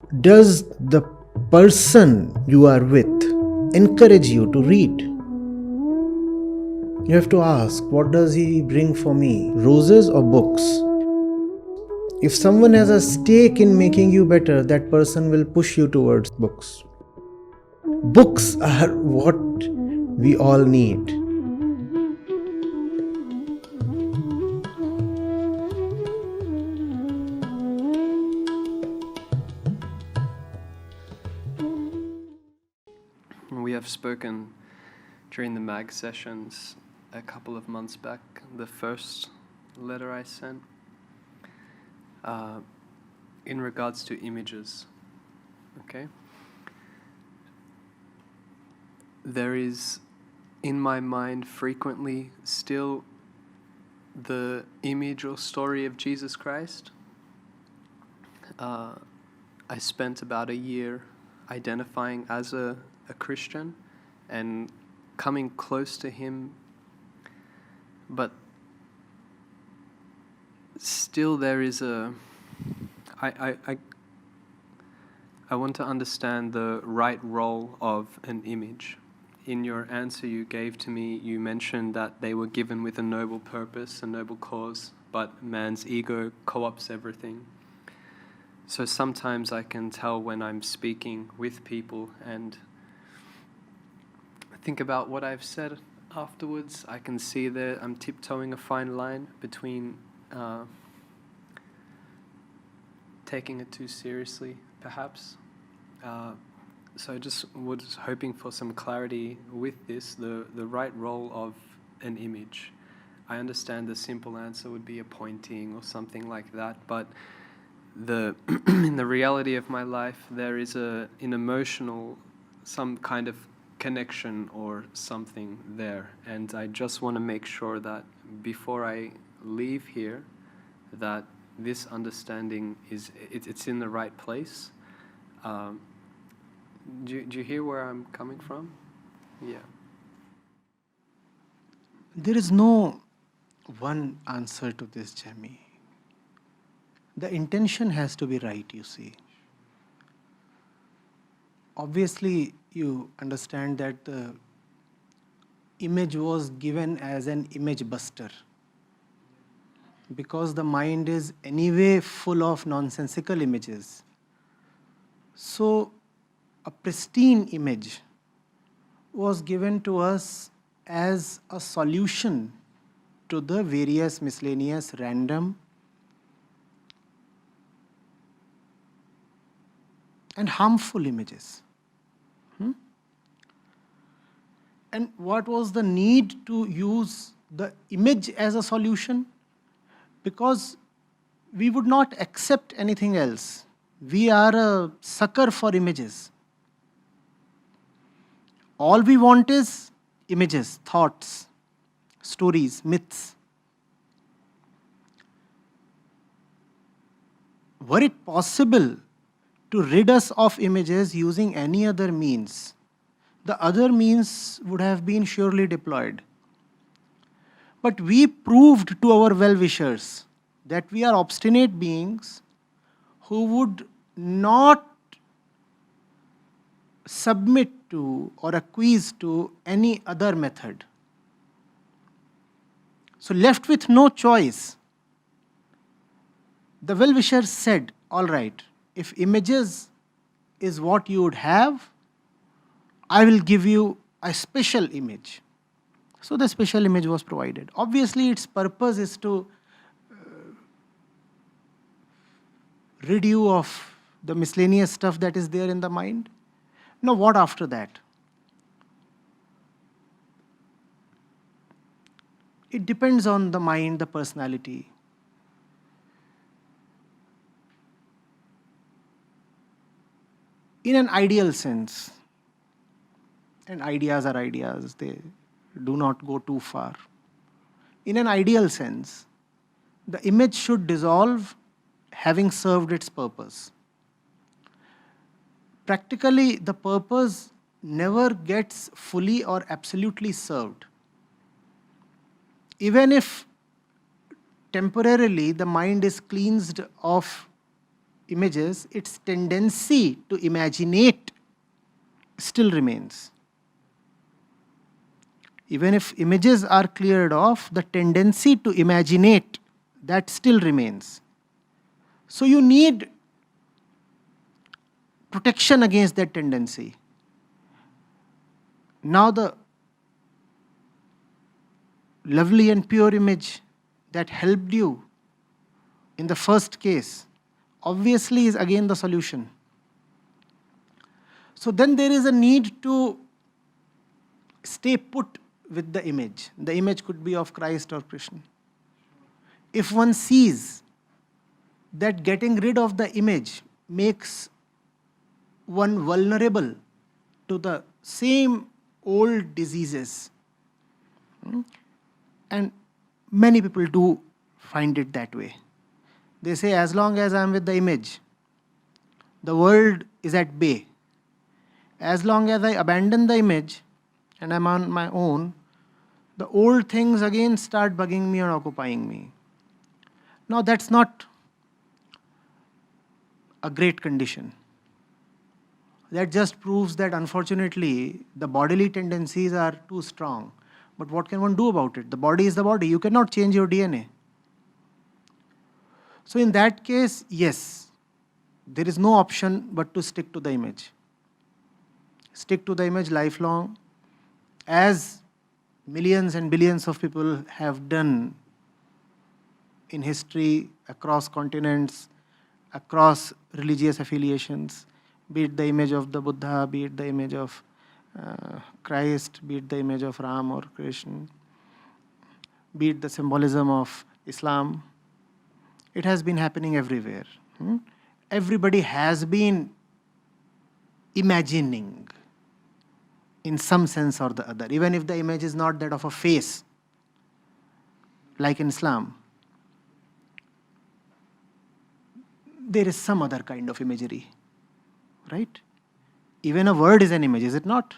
Does the person you are with encourage you to read? You have to ask, what does he bring for me? Roses or books? If someone has a stake in making you better, that person will push you towards books. Books are what we all need. We have spoken during the MAG sessions a couple of months back, the first letter I sent, in regards to images, okay? There is, in my mind, frequently still the image or story of Jesus Christ. I spent about a year identifying as a Christian and coming close to him, but still there is I want to understand the right role of an image. In your answer you gave to me, you mentioned that they were given with a noble purpose, a noble cause, but man's ego co-opts everything. So sometimes I can tell when I'm speaking with people and think about what I've said afterwards. I can see that I'm tiptoeing a fine line between taking it too seriously, perhaps. So I just was hoping for some clarity with this, the right role of an image. I understand the simple answer would be a pointing or something like that, but in the reality of my life, there is an emotional, some kind of connection or something there, and I just want to make sure that before I leave here, that this understanding it's in the right place. Do you hear where I'm coming from? Yeah. There is no one answer to this, Jamie. The intention has to be right, you see. Obviously, you understand that the image was given as an image buster, because the mind is anyway full of nonsensical images. So, a pristine image was given to us as a solution to the various miscellaneous random and harmful images. And what was the need to use the image as a solution? Because we would not accept anything else. We are a sucker for images. All we want is images, thoughts, stories, myths. Were it possible to rid us of images using any other means, the other means would have been surely deployed. But we proved to our well-wishers that we are obstinate beings who would not submit to or acquiesce to any other method. So left with no choice, the well-wishers said, all right, if images is what you would have, I will give you a special image. So the special image was provided. Obviously, its purpose is to rid you of the miscellaneous stuff that is there in the mind. Now, what after that? It depends on the mind, the personality. In an ideal sense, and ideas are ideas, they do not go too far. In an ideal sense, the image should dissolve having served its purpose. Practically, the purpose never gets fully or absolutely served. Even if temporarily the mind is cleansed of images, its tendency to imaginate still remains. Even if images are cleared off, the tendency to imaginate, that still remains. So you need protection against that tendency. Now the lovely and pure image that helped you in the first case obviously is again the solution. So then there is a need to stay put with the image. The image could be of Christ or Krishna. If one sees that getting rid of the image makes one vulnerable to the same old diseases, and many people do find it that way. They say, as long as I am with the image, the world is at bay. As long as I abandon the image and I'm on my own, the old things again start bugging me or occupying me. Now that's not a great condition. That just proves that unfortunately the bodily tendencies are too strong. But what can one do about it? The body is the body. You cannot change your DNA. So in that case, yes, there is no option but to stick to the image. Stick to the image lifelong, as millions and billions of people have done in history, across continents, across religious affiliations, be it the image of the Buddha, be it the image of Christ, be it the image of Ram or Krishna, be it the symbolism of Islam. It has been happening everywhere. Everybody has been imagining in some sense or the other, even if the image is not that of a face, like in Islam. There is some other kind of imagery, right? Even a word is an image, is it not?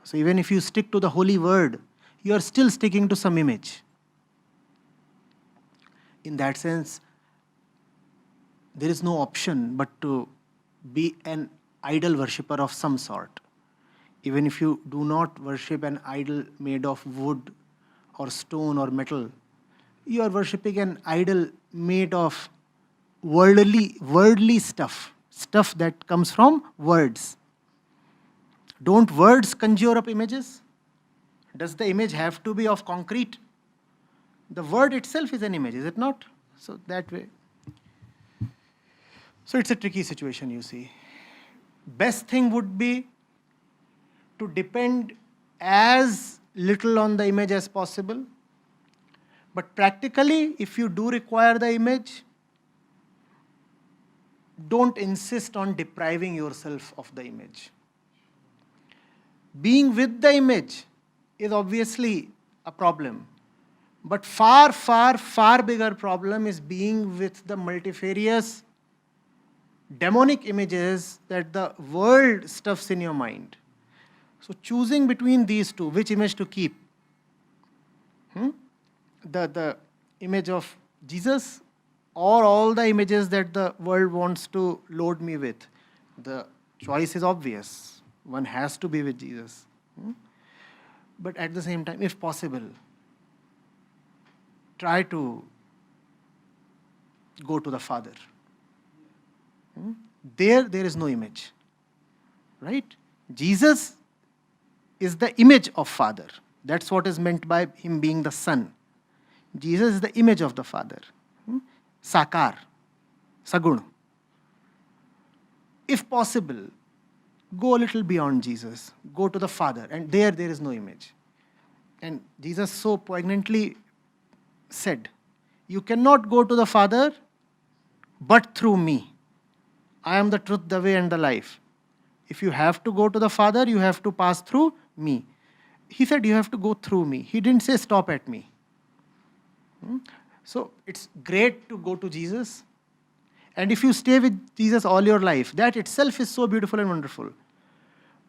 So even if you stick to the holy word, you are still sticking to some image. In that sense, there is no option but to be an idol worshipper of some sort. Even if you do not worship an idol made of wood or stone or metal, you are worshipping an idol made of worldly stuff that comes from words. Don't words conjure up images? Does the image have to be of concrete? The word itself is an image, is it not? So that way. So it's a tricky situation, you see. Best thing would be to depend as little on the image as possible. But practically, if you do require the image, don't insist on depriving yourself of the image. Being with the image is obviously a problem. But far, far, far bigger problem is being with the multifarious demonic images that the world stuffs in your mind. So choosing between these two, which image to keep? The image of Jesus or all the images that the world wants to load me with? The choice is obvious. One has to be with Jesus. But at the same time, if possible, try to go to the Father. There is no image, right? Jesus is the image of Father. That's what is meant by him being the Son. Jesus is the image of the Father. Sakar, Sagun. If possible, go a little beyond Jesus. Go to the Father, and there is no image. And Jesus so poignantly said, you cannot go to the Father but through me. I am the truth, the way, and the life. If you have to go to the Father, you have to pass through me. He said you have to go through me. He didn't say stop at me. So it's great to go to Jesus. And if you stay with Jesus all your life, that itself is so beautiful and wonderful.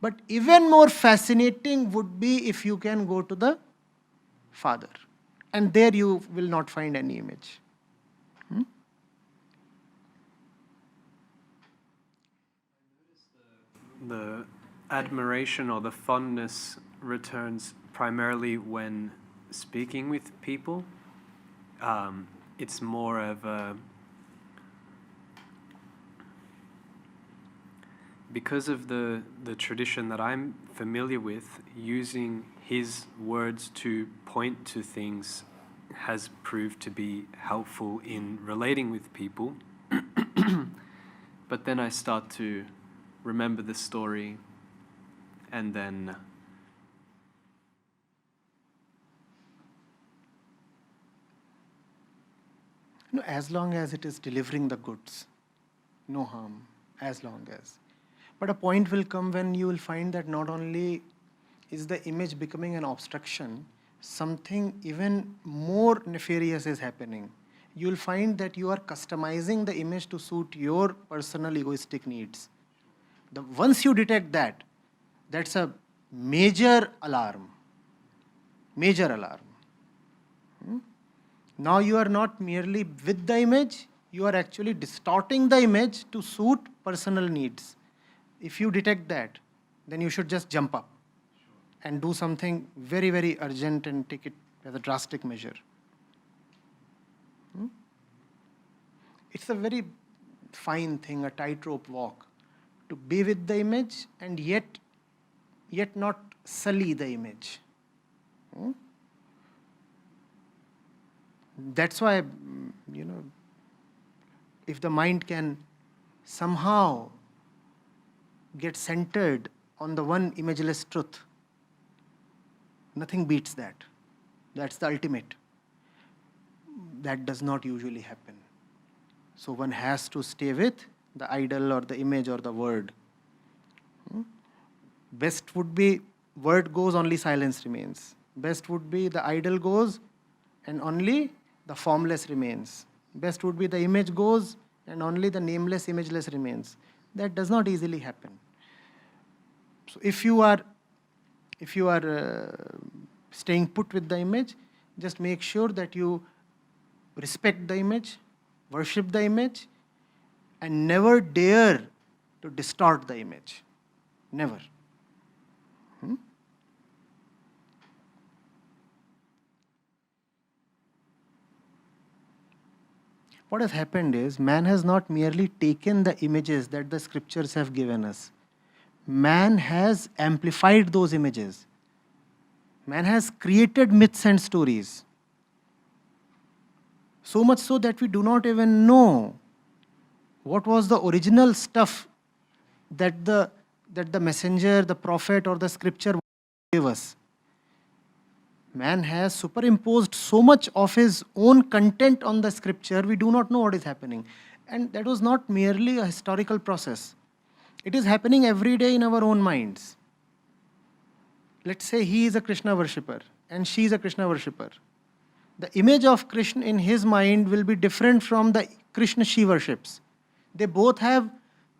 But even more fascinating would be if you can go to the Father. And there you will not find any image. the admiration or the fondness returns primarily when speaking with people. It's more of a, because of the tradition that I'm familiar with, using his words to point to things has proved to be helpful in relating with people. But then I start to remember the story, and then No, as long as it is delivering the goods, no harm, as long as. But a point will come when you will find that not only is the image becoming an obstruction, something even more nefarious is happening. You will find that you are customizing the image to suit your personal egoistic needs. Once you detect that, that's a major alarm. Major alarm. Now you are not merely with the image, you are actually distorting the image to suit personal needs. If you detect that, then you should just jump up and do something very, very urgent and take it as a drastic measure. It's a very fine thing, a tightrope walk, to be with the image and yet not sully the image. That's why, if the mind can somehow get centered on the one imageless truth, nothing beats that. That's the ultimate. That does not usually happen. So one has to stay with the idol or the image or the word. Best would be word goes, only silence remains. Best would be the idol goes and only the formless remains. Best would be the image goes and only the nameless, imageless remains. That does not easily happen. So if you are staying put with the image, just make sure that you respect the image, worship the image, and never dare to distort the image. Never. What has happened is, man has not merely taken the images that the scriptures have given us. Man has amplified those images. Man has created myths and stories. So much so that we do not even know what was the original stuff that the messenger, the prophet, or the scripture gave us. Man has superimposed so much of his own content on the scripture, we do not know what is happening. And that was not merely a historical process. It is happening every day in our own minds. Let's say he is a Krishna worshipper and she is a Krishna worshipper. The image of Krishna in his mind will be different from the Krishna she worships. They both have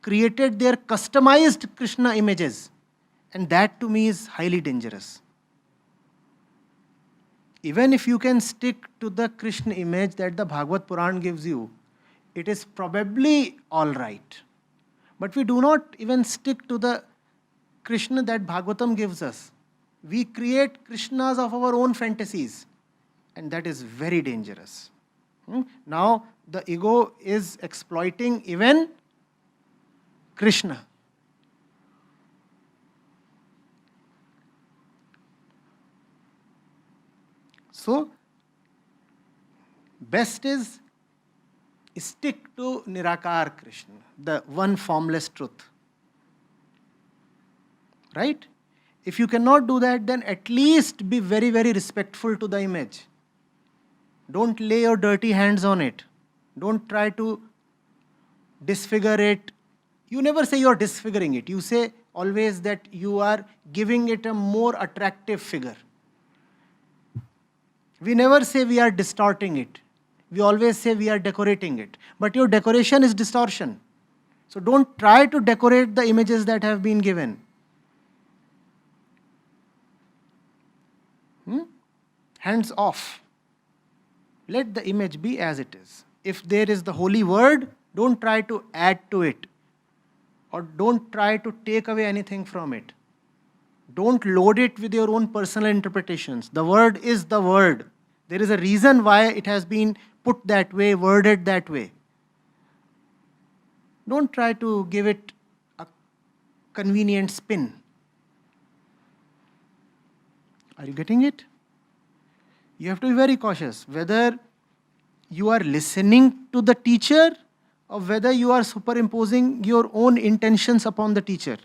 created their customized Krishna images. And that to me is highly dangerous. Even if you can stick to the Krishna image that the Bhagavad Puran gives you, it is probably all right. But we do not even stick to the Krishna that Bhagavatam gives us. We create Krishnas of our own fantasies. And that is very dangerous. Now, the ego is exploiting even Krishna. So, best is stick to Nirakar Krishna, the one formless truth. Right? If you cannot do that, then at least be very, very respectful to the image. Don't lay your dirty hands on it. Don't try to disfigure it. You never say you are disfiguring it. You say always that you are giving it a more attractive figure. We never say we are distorting it. We always say we are decorating it. But your decoration is distortion. So don't try to decorate the images that have been given. Hands off. Let the image be as it is. If there is the holy word, don't try to add to it. or don't try to take away anything from it. Don't load it with your own personal interpretations. The word is the word. There is a reason why it has been put that way, worded that way. Don't try to give it a convenient spin. Are you getting it? You have to be very cautious whether you are listening to the teacher or whether you are superimposing your own intentions upon the teacher.